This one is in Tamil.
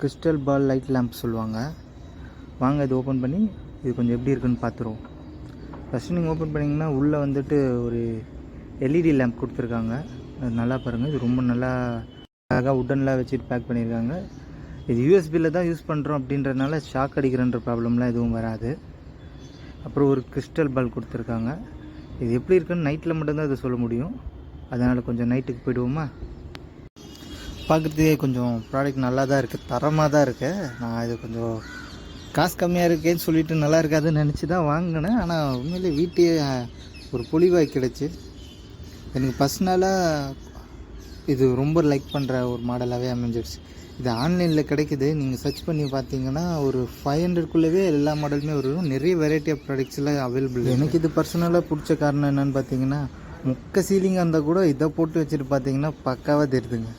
கிறிஸ்டல் பால் லைட் லேம்ப் சொல்லுவாங்க. வாங்க இது ஓப்பன் பண்ணி இது கொஞ்சம் எப்படி இருக்குன்னு பார்த்துருவோம். ஃபஸ்ட்டு நீங்கள் ஓப்பன் பண்ணிங்கன்னா உள்ளே வந்துட்டு ஒரு எல்இடி லேம்ப் கொடுத்துருக்காங்க. அது நல்லா பாருங்கள். இது ரொம்ப நல்லா அழகாக உட்டனில் வச்சுட்டு பேக் பண்ணியிருக்காங்க. இது யூஎஸ்பியில் தான் யூஸ் பண்ணுறோம் அப்படின்றதுனால ஷாக் அடிக்கிறன்ற ப்ராப்ளம்லாம் எதுவும் வராது. அப்புறம் ஒரு கிறிஸ்டல் பால் கொடுத்துருக்காங்க. இது எப்படி இருக்குன்னு நைட்டில் மட்டும்தான் இதை சொல்ல முடியும். அதனால் கொஞ்சம் நைட்டுக்கு போய்டுவோமா. பார்க்குறதுக்கே கொஞ்சம் ப்ராடக்ட் நல்லா தான் இருக்குது, தரமாக தான் இருக்குது. நான் இது கொஞ்சம் காசு கம்மியாக இருக்கேன்னு சொல்லிட்டு நல்லா இருக்காதுன்னு நினச்சி தான் வாங்கினேன். ஆனால் உண்மையிலே வீட்டே ஒரு பொலிவாக கிடச்சி எனக்கு பர்சனலாக இது ரொம்ப லைக் பண்ணுற ஒரு மாடலாகவே அமைஞ்சிடுச்சு. இது ஆன்லைனில் கிடைக்குது. நீங்கள் சர்ச் பண்ணி பார்த்தீங்கன்னா ஒரு 500க்குள்ளவே எல்லா மாடலுமே வரும். நிறைய வெரைட்டி ஆஃப் ப்ராடக்ட்ஸ்லாம் அவைலபிள். எனக்கு இது பர்சனலாக பிடிச்ச காரணம் என்னென்னு பார்த்தீங்கன்னா, மொக்க சீலிங்காக இருந்தால் கூட இதை போட்டு வச்சுட்டு பார்த்தீங்கன்னா பக்காவாக தெரியுதுங்க.